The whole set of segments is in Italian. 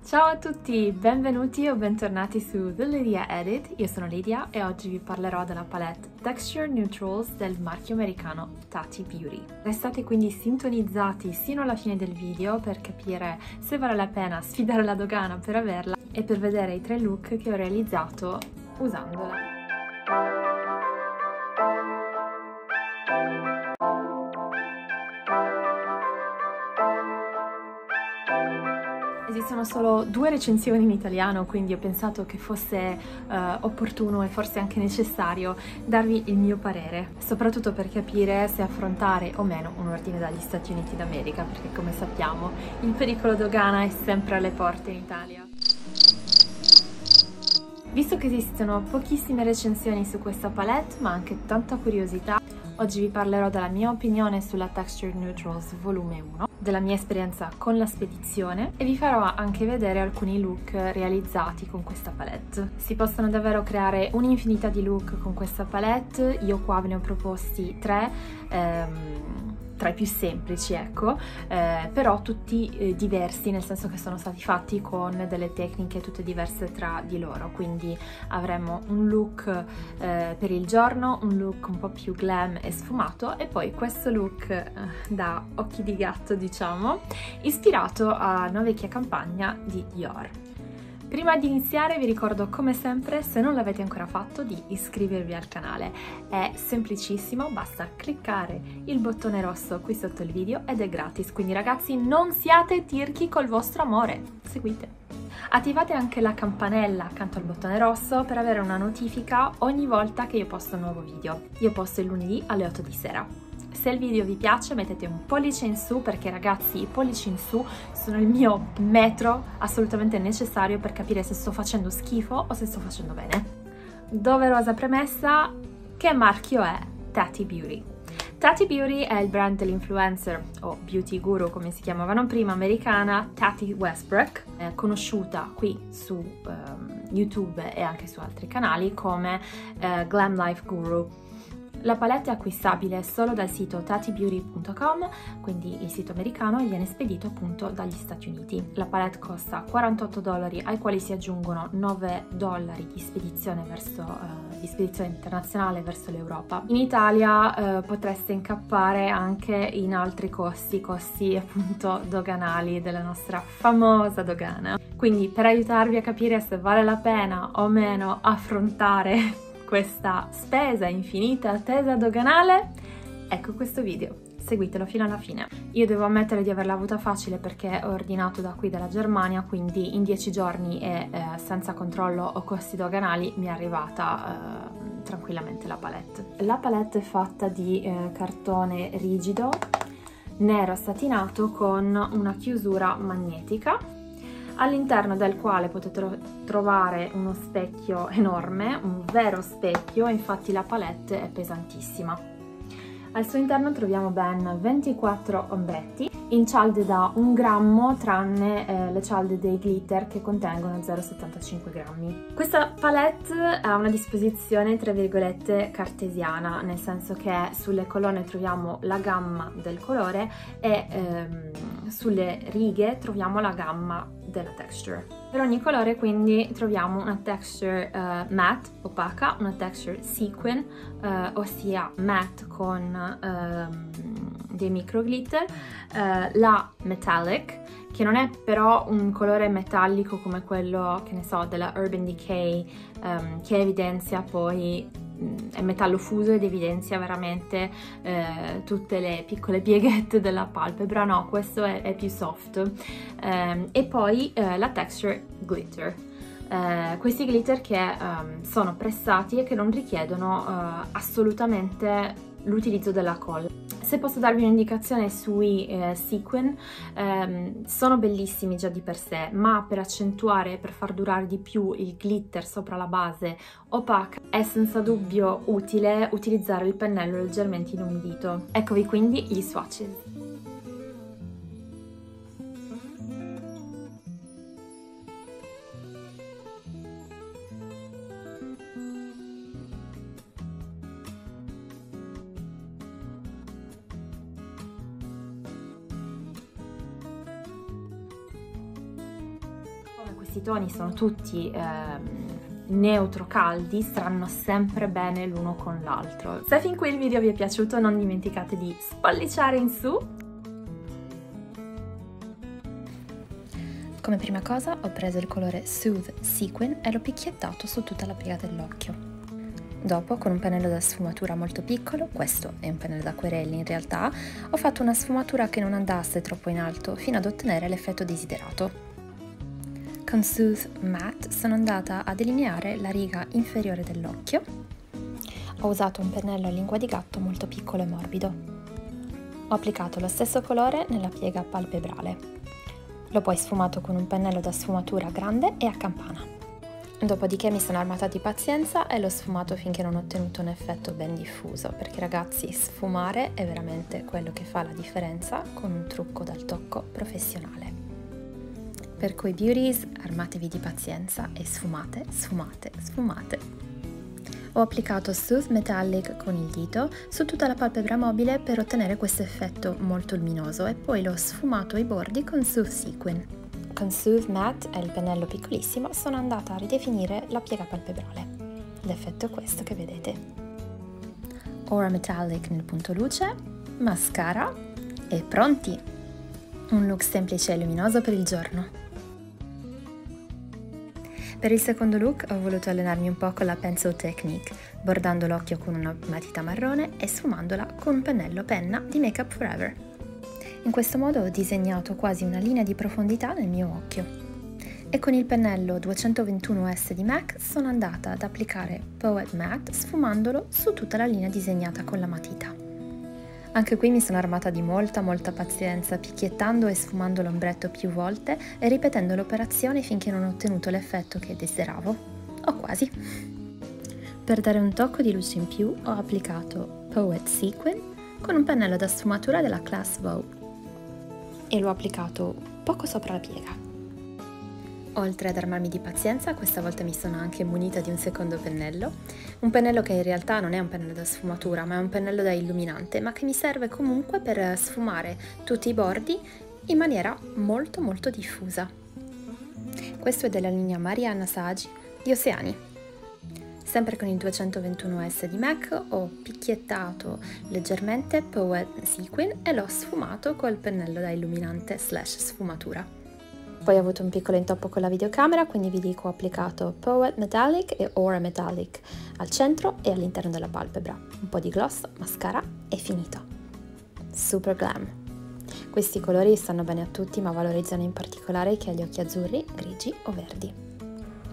Ciao a tutti, benvenuti o bentornati su The Lydia Edit. Io sono Lydia e oggi vi parlerò della palette Texture Neutrals del marchio americano Tati Beauty. Restate quindi sintonizzati sino alla fine del video per capire se vale la pena sfidare la dogana per averla e per vedere i 3 look che ho realizzato usandola. Esistono solo 2 recensioni in italiano, quindi ho pensato che fosse opportuno e forse anche necessario darvi il mio parere, soprattutto per capire se affrontare o meno un ordine dagli Stati Uniti d'America, perché come sappiamo il pericolo dogana è sempre alle porte in Italia. Visto che esistono pochissime recensioni su questa palette, ma anche tanta curiosità, oggi vi parlerò della mia opinione sulla Texture Neutrals volume 1, della mia esperienza con la spedizione e vi farò anche vedere alcuni look realizzati con questa palette. Si possono davvero creare un'infinità di look con questa palette, io qua ve ne ho proposti 3, tra i più semplici, ecco, però tutti diversi, nel senso che sono stati fatti con delle tecniche tutte diverse tra di loro, quindi avremo un look per il giorno, un look un po' più glam e sfumato e poi questo look da occhi di gatto, diciamo, ispirato a una vecchia campagna di Dior. Prima di iniziare vi ricordo come sempre, se non l'avete ancora fatto, di iscrivervi al canale. È semplicissimo, basta cliccare il bottone rosso qui sotto il video ed è gratis, quindi ragazzi non siate tirchi col vostro amore, seguite. Attivate anche la campanella accanto al bottone rosso per avere una notifica ogni volta che io posto un nuovo video. Io posto il lunedì alle 8 di sera. Se il video vi piace mettete un pollice in su, perché ragazzi i pollici in su sono il mio metro assolutamente necessario per capire se sto facendo schifo o se sto facendo bene. Doverosa premessa, che marchio è Tati Beauty? Tati Beauty è il brand dell'influencer o beauty guru, come si chiamavano prima, americana Tati Westbrook, conosciuta qui su YouTube e anche su altri canali come Glam Life Guru. La palette è acquistabile solo dal sito tatibeauty.com, quindi il sito americano, e viene spedito appunto dagli Stati Uniti. La palette costa $48, ai quali si aggiungono $9 di spedizione internazionale verso l'Europa. In Italia potreste incappare anche in altri costi appunto doganali della nostra famosa dogana. Quindi per aiutarvi a capire se vale la pena o meno affrontare questa spesa infinita attesa doganale, ecco questo video, seguitelo fino alla fine. Io devo ammettere di averla avuta facile perché ho ordinato da qui dalla Germania, quindi in 10 giorni e senza controllo o costi doganali mi è arrivata tranquillamente la palette. La palette è fatta di cartone rigido, nero satinato con una chiusura magnetica, all'interno del quale potete trovare uno specchio enorme, un vero specchio, infatti la palette è pesantissima. Al suo interno troviamo ben 24 ombretti in cialde da 1 grammo, tranne le cialde dei glitter che contengono 0,75 grammi. Questa palette ha una disposizione tra virgolette cartesiana, nel senso che sulle colonne troviamo la gamma del colore e sulle righe troviamo la gamma della texture. Per ogni colore quindi troviamo una texture matte, opaca, una texture sequin, ossia matte con dei micro glitter, la metallic, che non è però un colore metallico come quello, che ne so, della Urban Decay, che evidenzia poi è metallo fuso ed evidenzia veramente tutte le piccole pieghette della palpebra. No, questo è più soft. E poi la texture glitter. Questi glitter che sono pressati e che non richiedono assolutamente l'utilizzo della colla. Se posso darvi un'indicazione sui sequin, sono bellissimi già di per sé, ma per accentuare, per far durare di più il glitter sopra la base opaca, è senza dubbio utile utilizzare il pennello leggermente inumidito. Eccovi quindi gli swatches. questi toni sono tutti neutro caldi, staranno sempre bene l'uno con l'altro. Se fin qui il video vi è piaciuto non dimenticate di spolliciare in su. Come prima cosa ho preso il colore Soothe Sequin e l'ho picchiettato su tutta la piega dell'occhio. Dopo, con un pennello da sfumatura molto piccolo, questo è un pennello da acquerelli in realtà, ho fatto una sfumatura che non andasse troppo in alto fino ad ottenere l'effetto desiderato. Con Soothe Matte sono andata a delineare la riga inferiore dell'occhio. Ho usato un pennello a lingua di gatto molto piccolo e morbido. Ho applicato lo stesso colore nella piega palpebrale. L'ho poi sfumato con un pennello da sfumatura grande e a campana. Dopodiché mi sono armata di pazienza e l'ho sfumato finché non ho ottenuto un effetto ben diffuso, perché ragazzi, sfumare è veramente quello che fa la differenza con un trucco dal tocco professionale. Per cui beauties, armatevi di pazienza e sfumate, sfumate, sfumate. Ho applicato Soothe Metallic con il dito su tutta la palpebra mobile per ottenere questo effetto molto luminoso e poi l'ho sfumato ai bordi con Soothe Sequin. Con Soothe Matte e il pennello piccolissimo sono andata a ridefinire la piega palpebrale. L'effetto è questo che vedete. Aura Metallic nel punto luce, mascara e pronti! Un look semplice e luminoso per il giorno. Per il secondo look ho voluto allenarmi un po' con la Pencil Technique, bordando l'occhio con una matita marrone e sfumandola con un pennello penna di Make Up For Ever. In questo modo ho disegnato quasi una linea di profondità nel mio occhio. E con il pennello 221S di MAC sono andata ad applicare Poet Matte sfumandolo su tutta la linea disegnata con la matita. Anche qui mi sono armata di molta pazienza, picchiettando e sfumando l'ombretto più volte e ripetendo l'operazione finché non ho ottenuto l'effetto che desideravo. O quasi. Per dare un tocco di luce in più ho applicato Poet Sequin con un pennello da sfumatura della Class Vogue e l'ho applicato poco sopra la piega. Oltre ad armarmi di pazienza, questa volta mi sono anche munita di un secondo pennello, un pennello che in realtà non è un pennello da sfumatura, ma è un pennello da illuminante, ma che mi serve comunque per sfumare tutti i bordi in maniera molto diffusa. Questo è della linea Mariana Sagi di Oceani. Sempre con il 221S di MAC ho picchiettato leggermente Poet Sequin e l'ho sfumato col pennello da illuminante / sfumatura. Poi ho avuto un piccolo intoppo con la videocamera, quindi vi dico ho applicato Poet Metallic e Aura Metallic al centro e all'interno della palpebra. Un po' di gloss, mascara e finito. Super glam! Questi colori stanno bene a tutti, ma valorizzano in particolare chi ha gli occhi azzurri, grigi o verdi.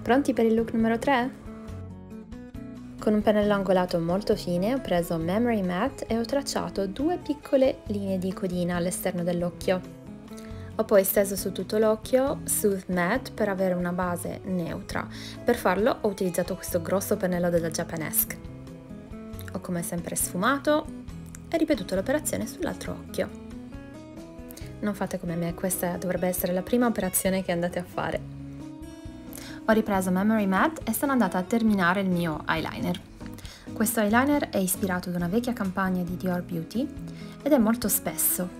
Pronti per il look numero 3? Con un pennello angolato molto fine ho preso Memory Matte e ho tracciato 2 piccole linee di codina all'esterno dell'occhio. Ho poi steso su tutto l'occhio Soothe Matte per avere una base neutra. Per farlo ho utilizzato questo grosso pennello della Japanesque. Ho come sempre sfumato e ripetuto l'operazione sull'altro occhio. Non fate come me, questa dovrebbe essere la prima operazione che andate a fare. Ho ripreso Memory Matte e sono andata a terminare il mio eyeliner. Questo eyeliner è ispirato ad una vecchia campagna di Dior Beauty ed è molto spesso.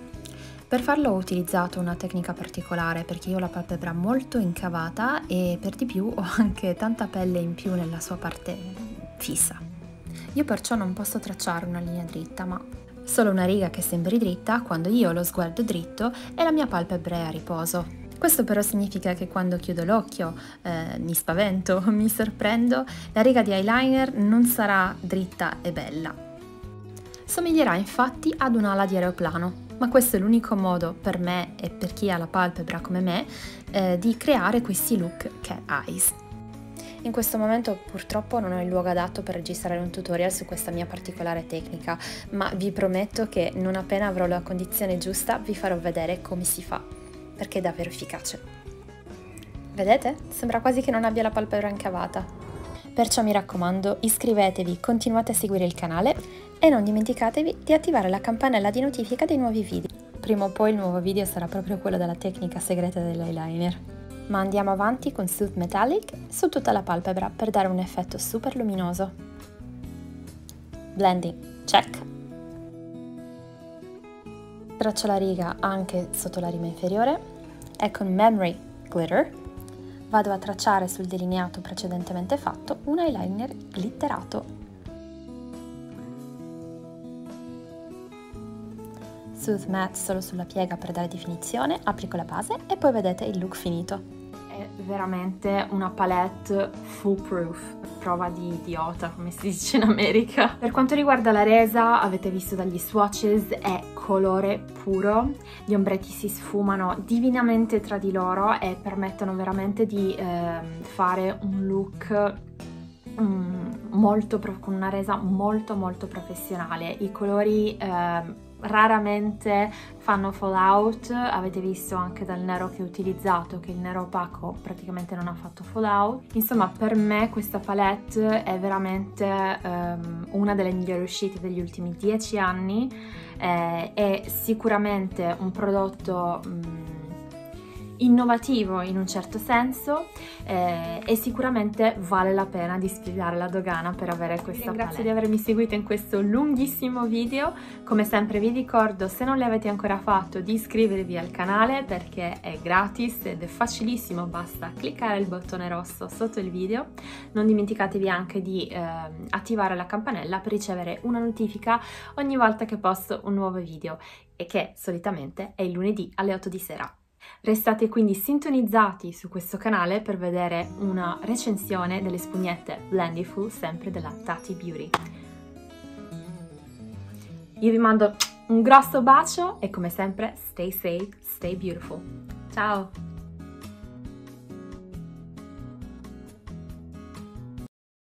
Per farlo ho utilizzato una tecnica particolare perché io ho la palpebra molto incavata e per di più ho anche tanta pelle in più nella sua parte fissa. Io perciò non posso tracciare una linea dritta, ma solo una riga che sembri dritta quando io ho lo sguardo dritto e la mia palpebra è a riposo. Questo però significa che quando chiudo l'occhio mi spavento, mi sorprendo, la riga di eyeliner non sarà dritta e bella. Somiglierà infatti ad un'ala di aeroplano. Ma questo è l'unico modo per me e per chi ha la palpebra come me di creare questi look cat eyes. In questo momento purtroppo non ho il luogo adatto per registrare un tutorial su questa mia particolare tecnica, ma vi prometto che non appena avrò la condizione giusta vi farò vedere come si fa, perché è davvero efficace. Vedete? Sembra quasi che non abbia la palpebra incavata. Perciò mi raccomando, iscrivetevi, continuate a seguire il canale e non dimenticatevi di attivare la campanella di notifica dei nuovi video. Prima o poi il nuovo video sarà proprio quello della tecnica segreta dell'eyeliner. Ma andiamo avanti con Soothe Metallic su tutta la palpebra per dare un effetto super luminoso. Blending, check! Traccio la riga anche sotto la rima inferiore e con Memory Glitter vado a tracciare sul delineato precedentemente fatto un eyeliner glitterato. Smooth Matte solo sulla piega per dare definizione, applico la base e poi vedete il look finito. È veramente una palette foolproof, prova di idiota come si dice in America. Per quanto riguarda la resa, avete visto dagli swatches, è colore puro, gli ombretti si sfumano divinamente tra di loro e permettono veramente di fare un look con una resa molto professionale. I colori raramente fanno fallout, avete visto anche dal nero che ho utilizzato che il nero opaco praticamente non ha fatto fallout. Insomma, per me questa palette è veramente una delle migliori uscite degli ultimi 10 anni, è sicuramente un prodotto innovativo in un certo senso, e sicuramente vale la pena di sfidare la dogana per avere questa palette. Grazie di avermi seguito in questo lunghissimo video. Come sempre vi ricordo, se non l'avete ancora fatto, di iscrivervi al canale perché è gratis ed è facilissimo, basta cliccare il bottone rosso sotto il video. Non dimenticatevi anche di attivare la campanella per ricevere una notifica ogni volta che posto un nuovo video, e che solitamente è il lunedì alle 8 di sera. Restate quindi sintonizzati su questo canale per vedere una recensione delle spugnette Blendiful, sempre della Tati Beauty. Io vi mando un grosso bacio e come sempre stay safe, stay beautiful. Ciao!